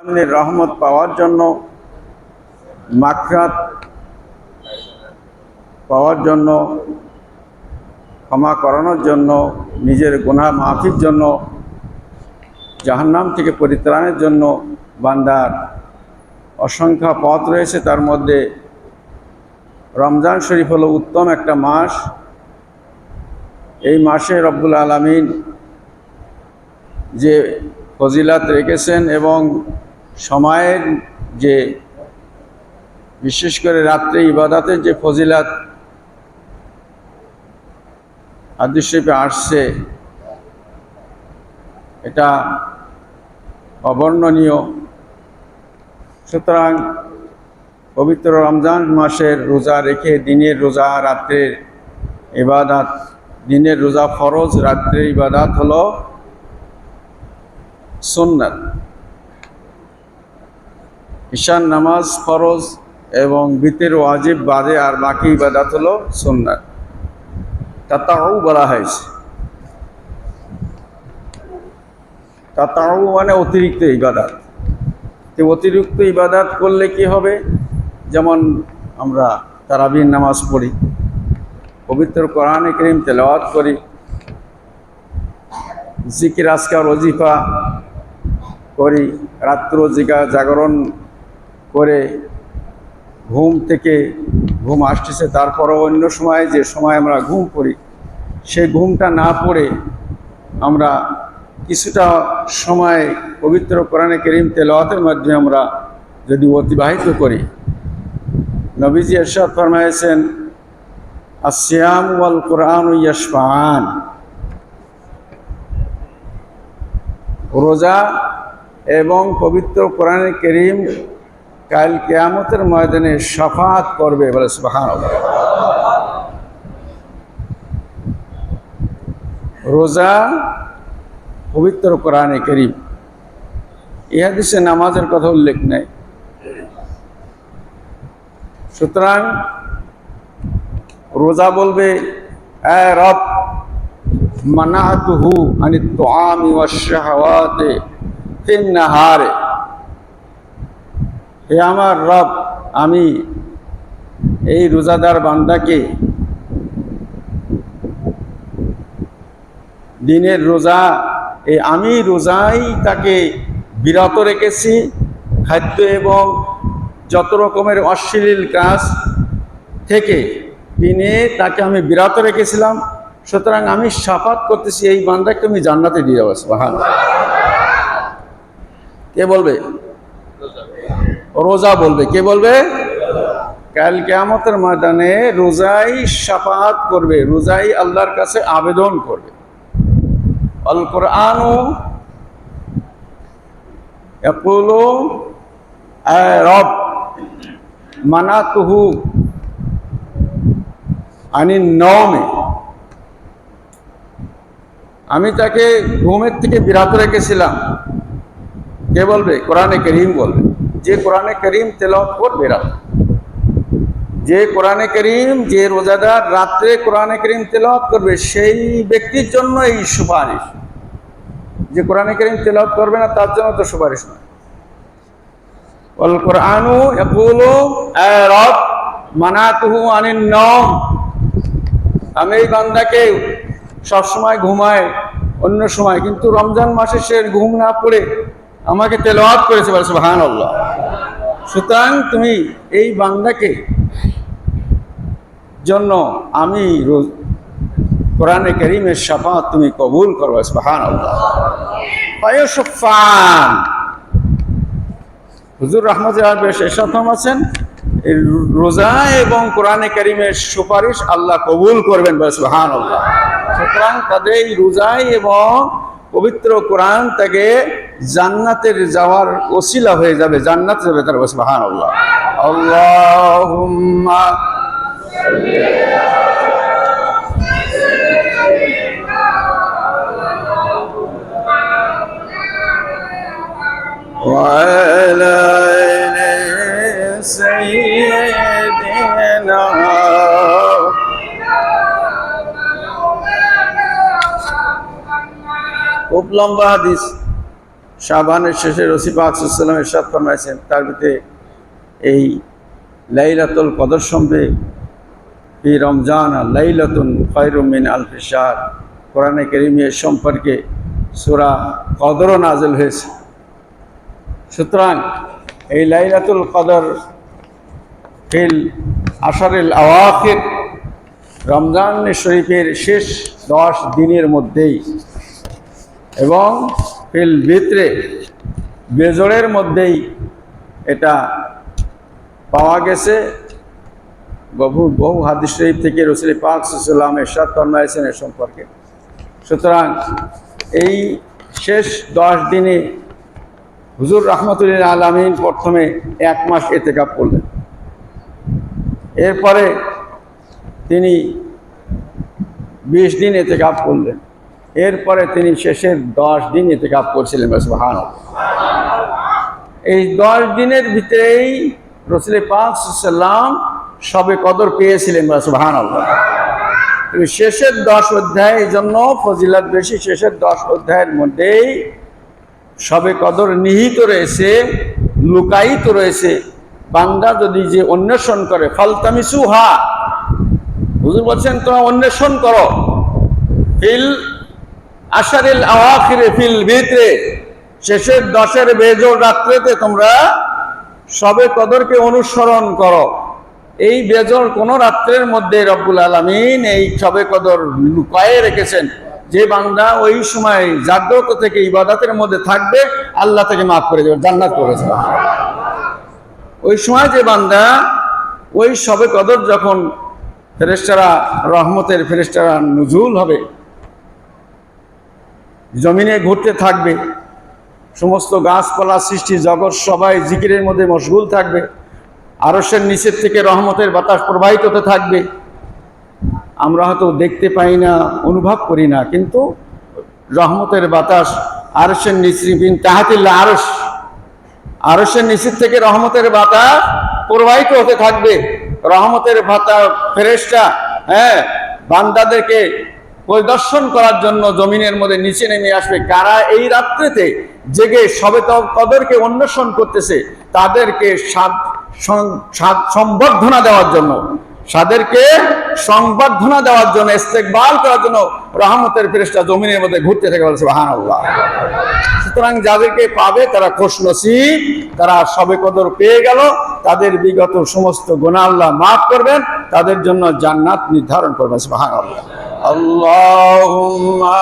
আমিনের রহমত পাওয়ার জন্য, মাগফিরাত পাওয়ার জন্য, ক্ষমা করানোর জন্য, নিজের গুনাহ মাফির জন্য, জাহান্নাম থেকে পরিত্রাণের জন্য বান্দার অসংখ্য পথ রয়েছে। তার মধ্যে রমজান শরীফ হলো উত্তম একটা মাস। এই মাসে রব্বুল আলামিন যে ফজিলাত রেখেছেন এবং সময়ের যে বিশেষ করে রাত্রে ইবাদতের যে ফজিলাত হাদিস শরীফে আসছে, এটা অবর্ণনীয়। সুতরাং পবিত্র রমজান মাসের রোজা রেখে, দিনের রোজা রাত্রের ইবাদত, দিনের রোজা ফরজ, রাত্রের ইবাদত হলো সুন্নাত। ঈশান নামাজ ফরজ এবং বিতের ওয়াজিব বাদে আর বাকি ইবাদত হলো সুন্নাত। তাতাউ বলা হয়েছে। তাতাউ মানে অতিরিক্ত ইবাদত। তো অতিরিক্ত ইবাদত করলে কি হবে? যেমন আমরা তারাবির নামাজ পড়ি, পবিত্র কোরআনে কারীম তেলাওয়াত করি, জিকির আজকার ওজিফা করি, রাত্র জাগরণ করে ঘুম আসতেছে, তারপরও অন্য সময় যে সময় আমরা ঘুম পড়ি, সেই ঘুমটা না পড়ে আমরা কিছুটা সময় পবিত্র কোরআনে কারীম তেলাওয়াতের মাধ্যমে আমরা যদি অতিবাহিত করি, নবীজি ইরশাদ ফরমায়েছেন, আসিয়াম ওয়াল কোরআন ইয়াশফাআন, রোজা এবং পবিত্র কোরআনে কারীম কাল কিয়ামতের ময়দানে শাফাআত করবে। বলে সুবহানাল্লাহ। রোজা, পবিত্র কোরআনে কারীম, এই হাদিসে নামাজের কথা উল্লেখ নেই। সুতরাং রোজা বলবে, এ রব মানাতুহু আনিত তুআমি ওয়াশ শাহাওয়াতি ফিন নাহারে, হে আমার রব, আমি এই রোজাদার বান্দাকে দিনের রোজা, আমি রোজাই তাকে বিরত রেখেছি খাদ্য এবং যত রকমের অশ্লীল কাজ থেকে দিনে তাকে আমি বিরত রেখেছিলাম। সুতরাং আমি শাফাত করতেছি এই বান্দাকে আমি জান্নাতে দিয়ে দেবো। সুবহানাল্লাহ। কে বলবে? রোজা বলবে। কে বলবে? কাল কিয়ামতের ময়দানে রোজাই শাফাত করবে, রোজাই আল্লাহর কাছে আবেদন করবে। আল কোরআনু ইয়াকুলু এ রব মানাতুহু আনিন নওমে, আমি তাকে ঘুমের থেকে বিরত রেখেছিলাম। কে বলবে? কোরআনে কারীম বলবে। যে কোরআনে কারীম তেলাওয়াত করবে রাতে, যে কোরআনে কারীম, যে রোজাদার রাত্রে কোরআনে কারীম তেলাওয়াত করবে, সেই ব্যক্তির জন্য এই সুপারিশ। যে কোরআনে কারীম তেলাওয়াত করবে না তার জন্য তো সুপারিশ নয়। ওয়াল কোরআনু ইয়াকুলু এ রব মানাতুহু আনিন নওম, আমি এই বান্দাকে সবসময় ঘুমায় অন্য সময়, কিন্তু রমজান মাসে সে ঘুম না পড়ে আমাকে তেলাওয়াত করেছে। বলে সুবহানাল্লাহ। সুতরাং তুমি এই বান্দাকে জন্য আমি কোরআনে কারীমের শাফাআত তুমি কবুল করো। সুবহানাল্লাহ। ফায়ুশফান, হুজুর রাহমাতুল্লাহ আলাইহি ইরশাদ ফরমাচ্ছেন, এই রোজা এবং কোরআনে কারীমের সুপারিশ আল্লাহ কবুল করবেন। বলে সুবহানাল্লাহ। সুতরাং তাদের এই রোজাই এবং পবিত্র কোরআন তাকে জান্নাতের যাওয়ার ওসিলা হয়ে যাবে, জান্নাতে যাবে তার। সুবহানাল্লাহ। আল্লাহুম্মা وعلى آل سيدنا, খুব লম্বা হাদিস, শাবানের শেষে রাসূল পাক সাল্লাল্লাহু আলাইহি ওয়াসাল্লাম ইরশাদ ফরমাইছেন, তার ভিতরে এই লাইলাতুল কদর সম্পর্কে ফি রমজান লাইলাতুন খায়রুম মিন আলফি শাহর, কোরআনে কারীমে সম্পর্কে সূরা কদরও নাযিল হয়েছে। সুতরাং এই লাইলাতুল কদর ফিল আশারিল আওয়াখির, রমজান শরীফের শেষ 10 দিনের মধ্যেই, এবং ফিল ভিতরে বেজরের মধ্যেই এটা পাওয়া গেছে। বহু হাদিস শরীফ থেকে রাসূল পাক সাল্লাল্লাহু আলাইহি ওয়াসাল্লাম ইরশাদ ফরমাইছেন এ সম্পর্কে। সুতরাং এই শেষ 10 দিনে হুজুর রাহমাতুল্লিল আলামিন প্রথমে 1 মাস ইতিকাফ করলেন, এরপরে তিনি 20 দিন ইতিকাফ করলেন, এরপরে তিনি শেষের 10 দিন ইতিকাফ করছিলেন। সুবহানাল্লাহ। এই 10 দিনের ভিতরেই রাসূল পাক সাল্লাল্লাহু আলাইহি ওয়াসাল্লাম শবে কদর পেয়েছিলেন। সুবহানাল্লাহ। শেষের 10 অধ্যায় এই জন্য ফজিলত বেশি, শেষের 10 অধ্যায়ের মধ্যেই শবে কদর নিহিত রয়েছে, লুকায়িত রয়েছে। বান্দা যদি যে অন্বেষণ করে, ফালতামিসুহা, হুজুর বলছেন তোমরা অন্বেষণ করো, ফিল আশারিল আওয়াখিরে ফিল ভিতরে, শেষের 10-এর বেজোড় রাত্রেতে তোমরা শবে কদরকে অনুসরণ করো। এই বেজোড় কোন রাত্রের মধ্যে রব্বুল আলামিন এই শবে কদর লুকায়ে রেখেছেন। যে বান্দা ওই সময় জাগ্রত থেকে ইবাদতের মধ্যে থাকবে, আল্লাহ তাকে মাফ করে দেবে, জান্নাত করে দেবে। ওই সময় যে বান্দা ওই শবে কদর যখন ফেরেশতারা, রহমতের ফেরেশতারা নুজুল হবে, জমিনে ঘুরতে থাকবে, সমস্ত গাছপালা সৃষ্টি জগৎ সবাই জিকিরের মধ্যে মশগুল থাকবে, আরশের নিচের থেকে রহমতের বাতাস প্রবাহিত হতে থাকবে। আমরা হয়তো দেখতে পাই না, অনুভব করি না, কিন্তু রহমতের বাতাস আরশের নিচে বিন তাহাতিল্লাহ আরশ, আরশের নিচের থেকে রহমতের বাতাস প্রবাহিত হতে থাকবে। রহমতের বাতাস ফেরেশতা বান্দাদেরকে পরিদর্শন করার জন্য জমিনের মধ্যে নিচে নেমে আসবে। কারা এই রাত্রিতে জেগে শবে কদরকে অন্বেষণ করতেছে, তাদেরকে সংবর্ধনা দেওয়ার জন্য, তাদেরকে সংবর্ধনা দেওয়ার জন্য, ইস্তেকবাল করার জন্য রহমতের ফেরেশতা জমিনের মধ্যে ঘুরতে থাকে। সুবহানাল্লাহ। সুতরাং যাদেরকে পাবে তারা খুশনসিব, তারা শবে কদর পেয়ে গেল, তাদের বিগত সমস্ত গুনাহ আল্লাহ মাফ করবেন, তাদের জন্য জান্নাত নির্ধারণ করবেন। সুবহানাল্লাহ। আল্লাহুম্মা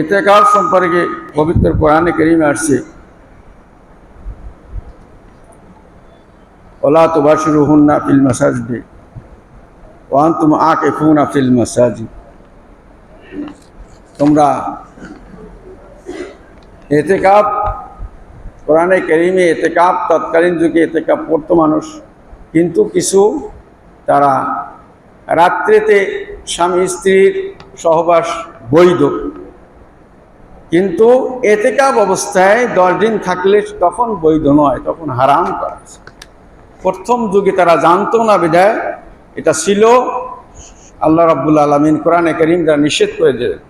ইতিকাফ সম্পর্কে পবিত্র কোরআনে কারীমে আসছে, ওয়ালা তুবাশিরুহুন্না ফিল মাসাজিদি ওয়া আনতুম আকিফুনা ফিল মাসাজিদ। তোমরা ইতিকাফ, কোরআনে কারীমে ইতিকাফ তৎকালীন যুগে ইতিকাফ করতো মানুষ, কিন্তু কিছু তারা রাত্রিতে স্বামী স্ত্রীর সহবাস বৈধ, কিন্তু ইতিকাফ অবস্থায় 10 দিন থাকলে তখন বৈধ নয়, তখন হারাম করা হয়েছে। প্রথম যুগে তারা জানতো না বিধায় এটা ছিল। আল্লাহ রাব্বুল আলামিন কোরআনে কারীম দ্বারা নিষেধ করে দিলেন,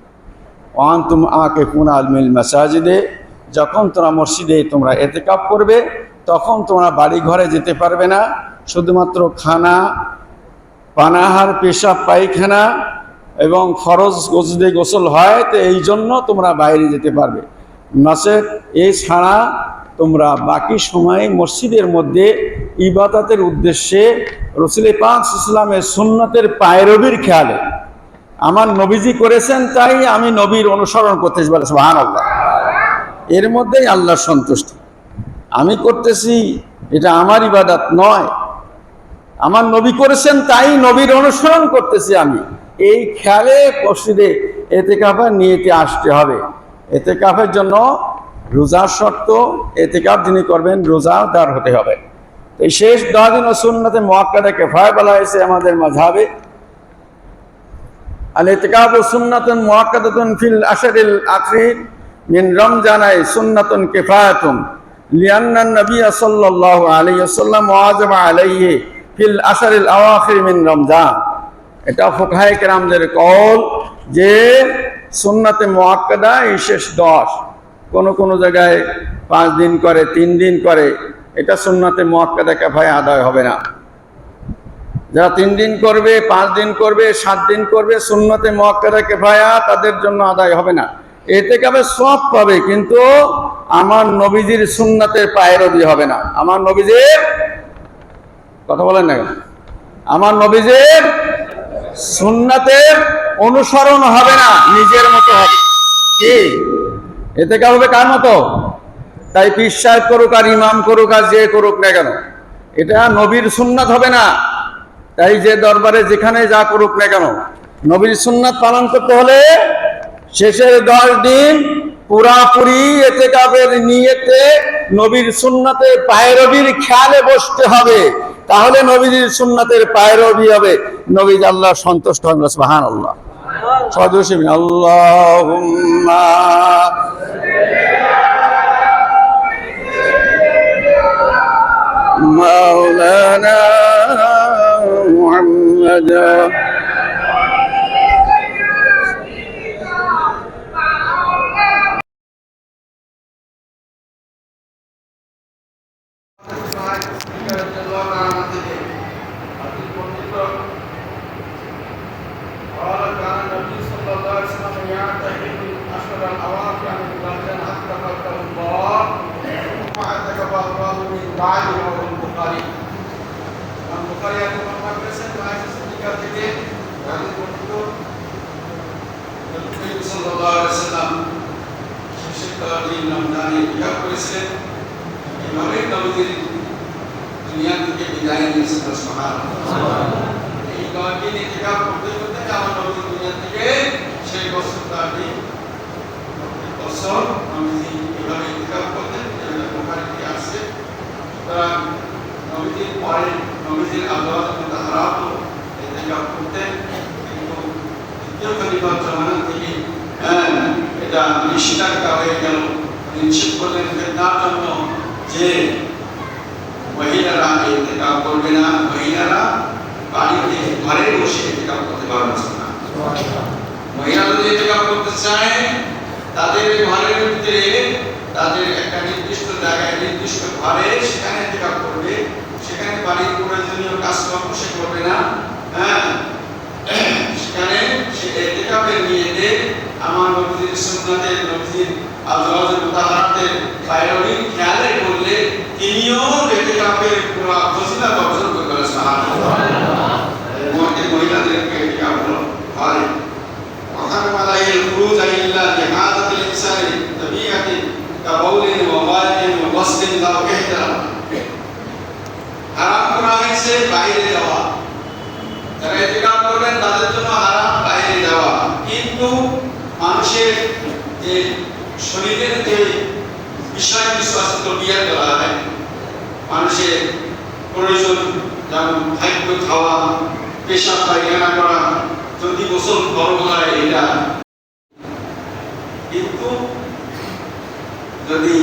ওয়া আনতুম আকিফুনা আল মাসাজিদে, যখন তোমরা মসজিদে তোমরা ইতিকাফ করবে তখন তোমরা বাড়ি ঘরে যেতে পারবে না, শুধুমাত্র খানা, পানাহার, পেশাব, পায়খানা এবং ফরজ যদি গোসল হয় তো এই জন্য তোমরা বাইরে যেতে পারবে। নচেৎ এই ছাড়া তোমরা বাকি সময় মসজিদের মধ্যে ইবাদতের উদ্দেশ্যে রাসূল পাক সাল্লাল্লাহু আলাইহি ওয়াসাল্লামের সুন্নতের পায়রবির খেয়ালে, আমার নবীজি করেছেন তাই আমি নবীর অনুসরণ করতেছি, বলে সুবহানাল্লাহ। এর মধ্যেই আল্লাহর সন্তুষ্টি। আমি করতেছি এটা আমার ইবাদত নয়, আমার নবী করেছেন তাই নবীর অনুসরণ করতেছি আমি, এই খেয়ালে মসজিদে ইতিকাফের নিয়তে আসতে হবে। ইতিকাফের জন্য রোজার শর্ত, ইতিকাফ যিনি করবেন রোজাদার হতে হবে। তো এই শেষ 10 দিন সুন্নতে মুআক্কাদা কিফায়া বলা হয়েছে আমাদের মাযহাবে। আল ইতিকাফু সুন্নাতুন মুআক্কাদাতুন ফিল আশরিল আখির মিন রমজান সুন্নাতুন কিফায়াতুন লিআন্না নবী সাল্লাল্লাহু আলাইহি ওয়াসাল্লাম ওয়াজাবা আলাইহি ফিল আশরিল আওয়াখির মিন রমজান। এটা ফুকাহায়ে কেরামদের কওল যে সুন্নাতে মুআক্কাদা এই শেষ 10, কোন জায়গায় 5 দিন করে, 3 দিন করে, এটা সুন্নাতে মুআক্কাদা কিফায়া আদায় হবে না। যারা 3 দিন করবে, 5 দিন করবে, 7 দিন করবে, সুন্নতে মুআক্কাদা কিফায়া তাদের জন্য আদায় হবে না। ইতিকাফে সওয়াব পাবে, কিন্তু আমার নবীজির সুন্নাতের পায়রবি হবে না। আমার নবীজির কথা বলেন না কেন? আমার নবীজির সুন্নাতের অনুসরণ হবে না, নিজের মতো হবে। কি ইতিকাফ হবে কার মতো? তাই পীর সাহেব করুক আর ইমাম করুক আর যে করুক না কেন, এটা নবীর সুন্নাত হবে না। তাই যে দরবারে যেখানে যা করুক না কেন, নবীর সুন্নাত পালন করতে হলে শেষের 10 দিন পুরাপুরি ইতিকাফের নিয়তে নবীর সুন্নাতের পায়রবির খেয়ালে বসতে হবে। তাহলে নবীর সুন্নাতের পায়রবি হবে, নবী আল্লাহ সন্তুষ্ট হবেন। সুবহানাল্লাহ। সদস্য আল্লাহুম্মা মাওলানা মুহাম্মাদ দুনিয়া থেকে বিদায় নিয়েছেন। এই 10 দিন ইতিকাফ করতে করতে আমার নবী দুনিয়া থেকে সেই বছরটি বছর নবীজি এভাবে ইতিকাফ করতেন, যেটা বুখারীতে আছে। সুতরাং নবীজির পরে নবীজির আজওয়াজ মুতাহহারাত ইতিকাফ করতেন, কিন্তু দ্বিতীয় খলিফার জামানা থেকে এটা নিষিদ্ধ হয়ে গেল। নিষেধ করলেন ফিতনার জন্য যে মহিলারা ইতিকাফ করবে না, মহিলারা বাড়িতে ঘরে বসে ইতিকাফ করতে পারবে না। মহিলা যদি ইতিকাফ করতে চায়, তাদের ঘরের ভিতরে তাদের একটা নির্দিষ্ট জায়গায়, নির্দিষ্ট ঘরে সেখানে ইতিকাফ করবে। সেখানে বাড়ির প্রয়োজনীয় কাজকর্ম সে করবে না। সেখানে সে ইতিকাফের নিয়তে আমার নবীর সুন্নাতের, নবীর আজওয়াজ মুতাহহারাতের পায়রবি খেয়ালে করলে তিনিও ইতিকাফের পুরো ফজিলত অর্জন করবেন। সুবহানাল্লাহ। মহিলাদেরকে ইতিকাফ হয় وحرم عليه الخروج إلا لحاجة الإنسان طبيعة كبول وغائط وغسل لا احترام। হারাম করা হয়েছে বাইরে যাওয়া। যারা ইতিকাফ করবেন তাদের জন্য হারাম বাইরে যাওয়া, কিন্তু মানুষের যে শরীরের যে বিষয় কিছু আছে তবিয়ত করা হয়, মানুষের প্রয়োজন, যেমন খাদ্য খাওয়া, পেশাব পায়খানা করা, যদি গোসল ফরজ হয় এটা। কিন্তু যদি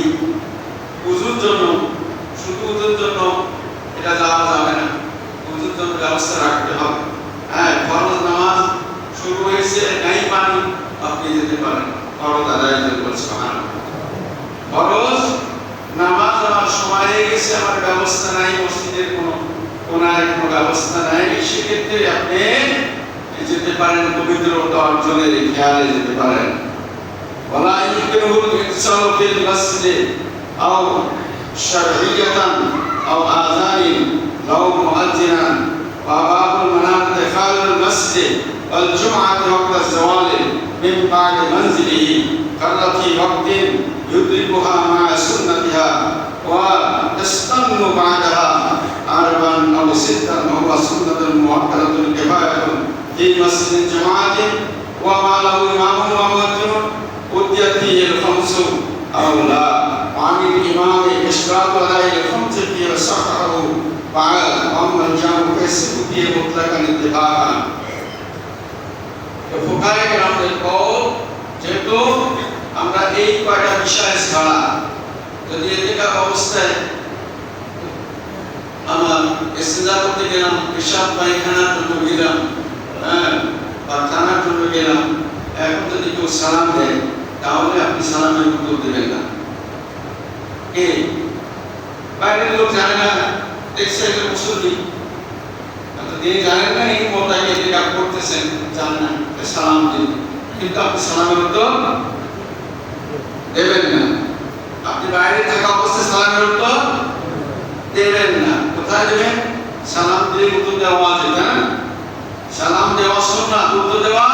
ওযুর জন্য, শুধু ওযুর জন্য এটা যাওয়া যাবে না, ওযুর জন্য ব্যবস্থা রাখতে হবে। ফরজ নামাজ শুরু হয়েছে, নাই পানি, আপনি যেতে পারেন ফরজ আদায়ের জন্য। সুবহানাল্লাহ। ফরজ নামাজ আমার সময় হয়ে গেছে, আমার ব্যবস্থা নাই, মসজিদের কোনো কোনায় কোনো ব্যবস্থা নাই, সেক্ষেত্রে আপনি যেতে পারেন, পবিত্রতা অর্জনের খেয়ালে যেতে পারেন। ওয়ালা ইউকিনুল ইনসানু ফিল মাসজিদ আও শারঈয়াতান আও আযানিন লাউ মুআজ্জিনান ওয়া বাবুল মানাত খালুল মাসজিদ ওয়াল জুমআতি ওয়াক্ত যাওয়াল মিন বা'দ মানজিলিহি কাল্লাতি ওয়াক্তিন ইউদরিকুহা মা সুন্নাতিহা ওয়া তাস্তান্নু বা'দাহা আরবান আও সিত্তান ওয়া সুন্নাতুল মুআক্কাদাতুল কিফায়াতুন في مسجد الجماعة وما له إمام ومؤذن أديت فيه الخمس أو لا، وعن الإمام إشراط عليه الخمس فيه صححه وأما الجامع فيسقط فيه مطلقا اتفاقا। ফুকায়ে কেরামদের কওল, যেহেতু আমরা এই কয়টা বিষয় ছাড়া যদি ইতিকাফ অবস্থায় আমার ইস্তিনজা করতে গেলাম, পেশাব পায়খানার জন্য গেলাম, বা খানার জন্য গেলাম, এখন যদি কেউ সালাম দেয় তাহলে আপনি সালামের উত্তর দেবেন না। কে? বাইরের লোক জানে না, দেখছে একটা মুসল্লি, তিনি জানেন না এই মোতাকে ইতিকাফ করতেছেন, জানেন না, সালাম দিন, কিন্তু আপনি সালামের উত্তর দেবেন না। আপনি বাইরে থাকা অবস্থায় সালামের উত্তর দেবেন না। কোথায় দেবেন? সালাম দিয়ে উত্তর দেওয়া ওয়াজিব, না? সালাম দেওয়া সুন্নাত, উত্তর দেওয়া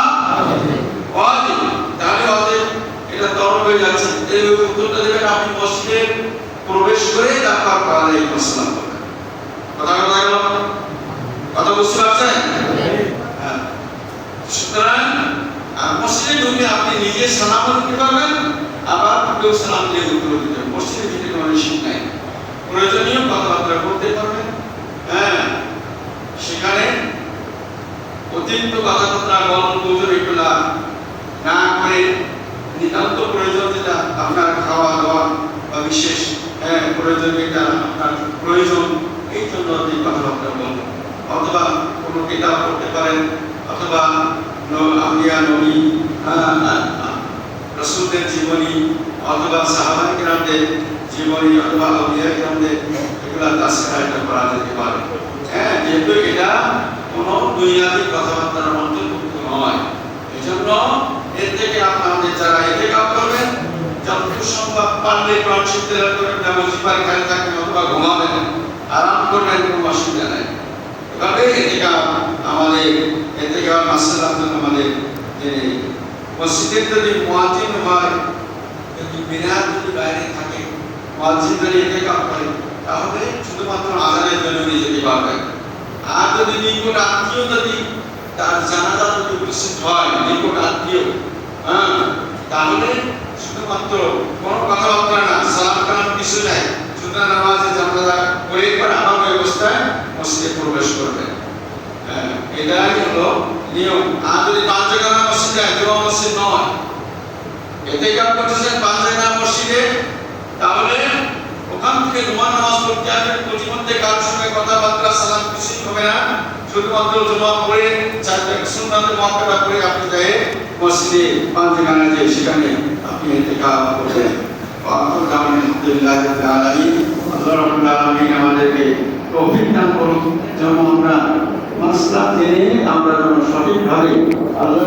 ওয়াজিব। তাহলে ওদের এটা তরফ হয়ে যাচ্ছে, এই উত্তরটা দেবেন আপনি মসজিদে প্রবেশ করে তারপর আলাইকুম আসসালাম বলবেন। কথা বুঝতে পারছেন? সুতরাং মসজিদে ঢুকে আপনি নিজে সালাম দিতে পারবেন, আবার কেউ সালাম দিয়ে উত্তর দিতে পারবেন। মসজিদে ভিতরে কোনো নিষেধ নাই, প্রয়োজনীয় কথাবার্তা বলতে পারবেন। সেখানে অতিরিক্ত কথাবার্তা গল্প গুজরিগুলা না করে নিতান্ত প্রয়োজন যেটা আপনার খাওয়া দাওয়া বা বিশেষ প্রয়োজন, এটা আপনার প্রয়োজন, এই জন্য আপনি কথাবার্তা বলবেন। অথবা কোনো কিতাব পড়তে পারেন, অথবা আম্বিয়া নবী রাসূলদের জীবনী, অথবা সাহাবায়ে কেরামদের জীবনী, অথবা আউলিয়া কেরামদের, এগুলা তাসকিরা এটা করা যেতে পারে। যেহেতু এটা কোনো দুনিয়াবি কথাবার্তার অন্তর্ভুক্ত নয়, এই জন্য এর থেকে আপনাদের যারা ইতিকাফ করবেন যতটুকু সম্ভব পারলে কোরআন শরীফ তেলাওয়াত করবেন, নামাজি পারে খালি থাকবেন অথবা ঘুমাবেন, আরাম করবেন, কোনো অসুবিধা নাই। এভাবে ইতিকাফ আমাদের ইতিকাফ মাসআলা আমাদের যে মসজিদের যদি মুয়াজ্জিন হয়, যদি মিনার যদি বাইরে থাকে, মুয়াজ্জিন যদি ইতিকাফ করে, তাহলে শুধুমাত্র আযানের জন্য যেতে পারবেন। আর যদি নিকট আত্মীয় যদি তার জানাজা যদি উপস্থিত হয়, নিকট আত্মীয়, তাহলে শুধুমাত্র কোনো কথাবার্তা না, সালাম কালাম কিছু নাই, সুতরাং নামাজে জানাজা করে একবার আমার ব্যবস্থায় মসজিদে প্রবেশ করবেন। এটাই হলো নিয়ম। আর যদি পাঁচ জায়গা মসজিদ যায়, জমা মসজিদ নয়, ইতিকাফ করতেছেন পাঁচ জায়গা মসজিদে, তাহলে ওখান থেকে জুমার নামাজ পড়তে আসবেন, প্রতিমধ্যে কারোর সঙ্গে কথাবার্তা সালাম কিছুই হবে না, শুধুমাত্র জুমা পড়ে চারটা সুন্নাত মুআক্কাদা পড়ে আপনি যাই মসজিদে পাঁচ জায়গা যে সেখানে আপনি ইতিকাফ করবেন। আলহামদুলিল্লাহ রাব্বিল আলামিন। আল্লাহ রাব্বুল আলামিন আমাদেরকে তৌফিক দান করুন যেন আমরা মাসলা জেনে আমরা যেন সঠিকভাবে আল্লাহ